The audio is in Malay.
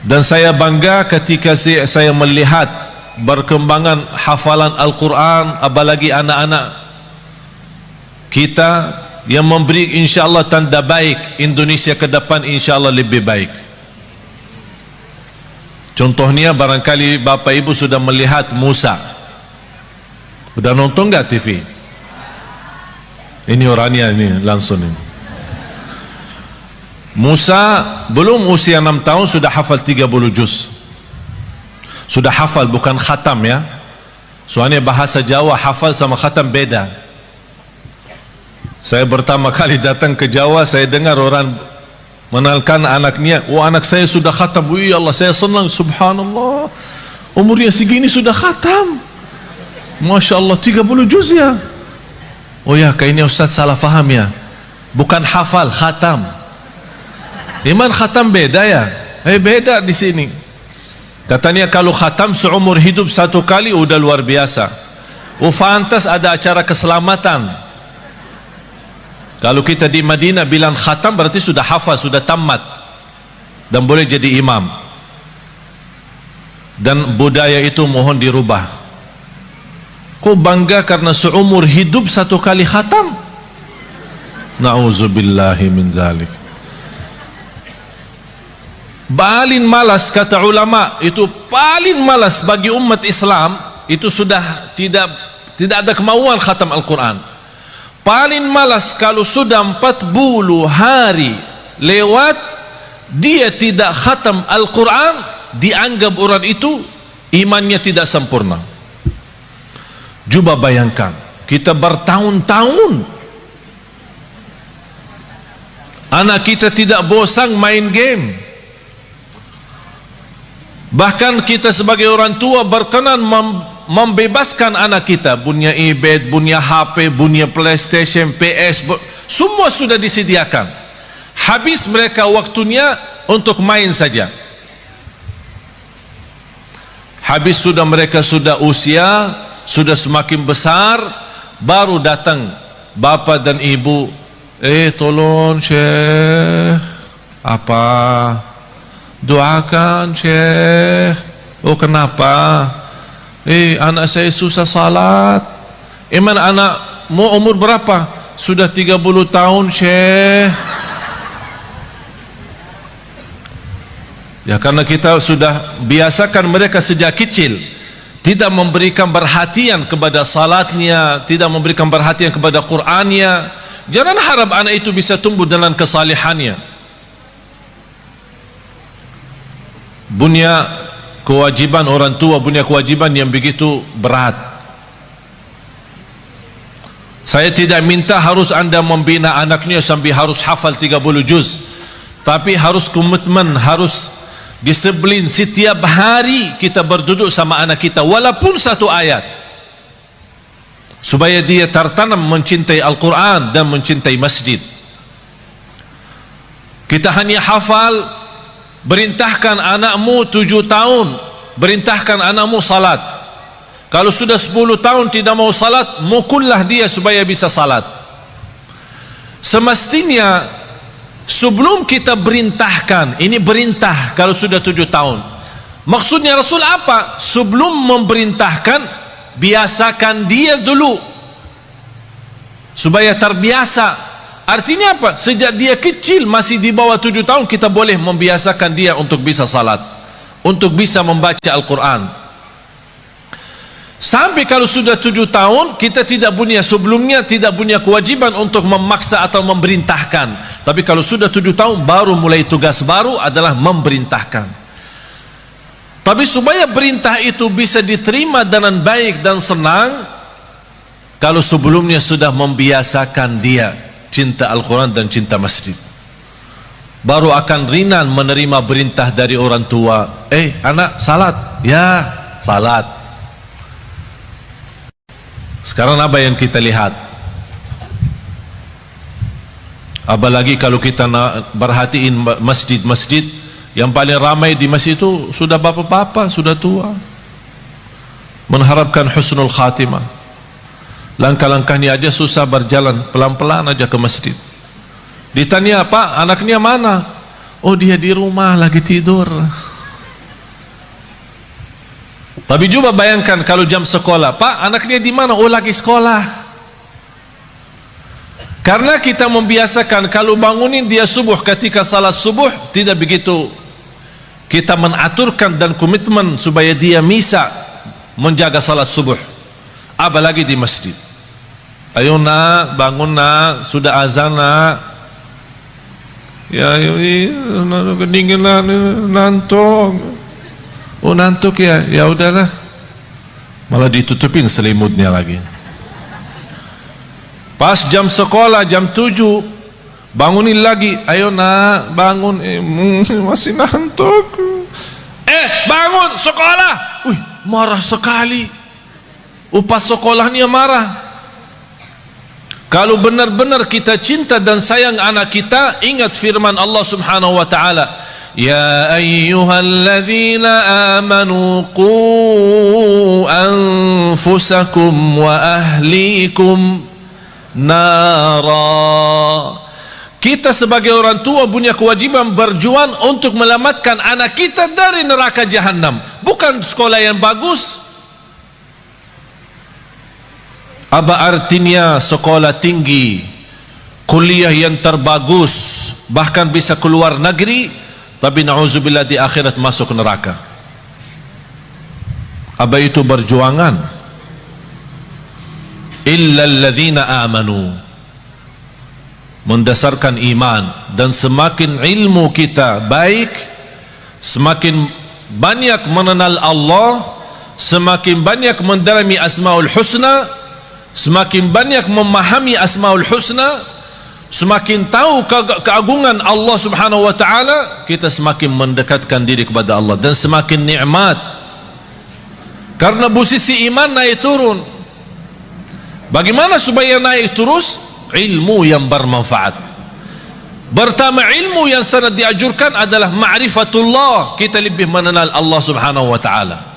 Dan saya bangga ketika saya melihat berkembangan hafalan Al-Quran, apalagi anak-anak kita yang memberi insyaAllah tanda baik Indonesia ke depan insyaAllah lebih baik. Contohnya barangkali Bapak Ibu sudah melihat Musa. Sudah nonton nggak TV? Ini orangnya ini langsung ini. Musa belum usia 6 tahun sudah hafal 30 juz. Sudah hafal, bukan khatam ya. Soalnya bahasa Jawa hafal sama khatam beda. Saya pertama kali datang ke Jawa, saya dengar orang mengenalkan anaknya, "Oh, anak saya sudah khatam." Wih Allah, saya senang, subhanallah. Umurnya segini sudah khatam. Masya Allah, 30 juz ya. Oh ya, kayaknya Ustaz salah faham ya. Bukan hafal, khatam. Iman khatam beda ya? Beda di sini. Katanya kalau khatam seumur hidup satu kali udah luar biasa. Fantas ada acara keselamatan. Kalau kita di Madinah bilang khatam berarti sudah hafal, sudah tamat dan boleh jadi imam. Dan budaya itu mohon dirubah. Kok bangga karena seumur hidup satu kali khatam? Na'udzubillahi min zalik. Paling malas kata ulama, itu paling malas bagi umat Islam itu sudah tidak ada kemauan khatam Al-Quran. Paling malas kalau sudah 40 hari lewat dia tidak khatam Al-Quran, dianggap orang itu imannya tidak sempurna. Coba bayangkan, kita bertahun-tahun anak kita tidak bosan main game. Bahkan kita sebagai orang tua berkenan membebaskan anak kita, punya iPad, punya HP, punya PlayStation, PS, semua sudah disediakan. Habis mereka waktunya untuk main saja. Habis sudah mereka sudah usia, sudah semakin besar, baru datang bapak dan ibu, tolong Syekh, apa? Doakan Syekh. Oh kenapa? Anak saya susah salat. Emang anak mau umur berapa? Sudah 30 tahun Syekh. Ya karena kita sudah biasakan mereka sejak kecil tidak memberikan perhatian kepada salatnya, tidak memberikan perhatian kepada Qur'annya. Jangan harap anak itu bisa tumbuh dalam kesalihannya. Punya kewajiban orang tua, punya kewajiban yang begitu berat. Saya tidak minta harus anda membina anaknya sampai harus hafal 30 juz, tapi harus komitmen, harus disiplin. Setiap hari kita berduduk sama anak kita walaupun satu ayat, supaya dia tertanam mencintai Al-Quran dan mencintai masjid. Kita hanya hafal. Berintahkan anakmu 7 tahun, berintahkan anakmu salat. Kalau sudah 10 tahun tidak mau salat, mukullah dia supaya bisa salat. Semestinya sebelum kita berintahkan, ini berintah kalau sudah 7 tahun. Maksudnya Rasul apa? Sebelum memerintahkan, biasakan dia dulu supaya terbiasa. Artinya apa? Sejak dia kecil, masih di bawah 7 tahun, kita boleh membiasakan dia untuk bisa salat, untuk bisa membaca Al-Quran. Sampai kalau sudah 7 tahun, kita tidak punya, sebelumnya tidak punya kewajiban untuk memaksa atau memerintahkan. Tapi kalau sudah 7 tahun, baru mulai tugas baru adalah memerintahkan. Tapi supaya perintah itu bisa diterima dengan baik dan senang, kalau sebelumnya sudah membiasakan dia cinta Al-Quran dan cinta masjid, baru akan ringan menerima perintah dari orang tua. Anak salat, ya salat. Sekarang apa yang kita lihat? Apalagi kalau kita perhatiin masjid-masjid, yang paling ramai di masjid itu sudah bapak-bapak, sudah tua, mengharapkan husnul khatimah. Langkah-langkahnya aja susah, berjalan pelan-pelan aja ke masjid. Ditanya, Pak, anaknya mana? Oh, dia di rumah lagi tidur. Tapi coba bayangkan kalau jam sekolah, Pak, anak dia di mana? Oh, lagi sekolah. Karena kita membiasakan kalau bangunin dia subuh, ketika salat subuh tidak begitu kita menaturkan dan komitmen supaya dia bisa menjaga salat subuh, apalagi di masjid. Ayo nak, bangun nak, sudah azan nak. Ya, kedinginan, nantuk. Oh, nantuk ya, ya udahlah. Malah ditutupin selimutnya lagi. Pas jam sekolah jam 7, bangunin lagi. Ayo nak, bangun. Masih nantuk. Bangun sekolah. Wih, marah sekali. Upas sekolahnya marah. Kalau benar-benar kita cinta dan sayang anak kita, ingat firman Allah Subhanahu wa taala, ya ayyuhalladzina amanu qu anfusakum wa ahlikum nara. Kita sebagai orang tua punya kewajiban berjuang untuk melamatkan anak kita dari neraka jahanam. Bukan sekolah yang bagus. Apa artinya sekolah tinggi, kuliah yang terbagus, bahkan bisa keluar negeri, tapi na'udzubillah di akhirat masuk neraka? Apa itu berjuangan? Illa alladzina amanu, mendasarkan iman. Dan semakin ilmu kita baik, semakin banyak mengenal Allah, semakin banyak mendalami asmaul husna, semakin banyak memahami asmaul husna, semakin tahu keagungan Allah Subhanahu wa taala, kita semakin mendekatkan diri kepada Allah dan semakin nikmat. Karena posisi iman naik turun. Bagaimana supaya naik terus? Ilmu yang bermanfaat. Pertama, ilmu yang sangat dianjurkan adalah ma'rifatullah, kita lebih mengenal Allah Subhanahu wa taala.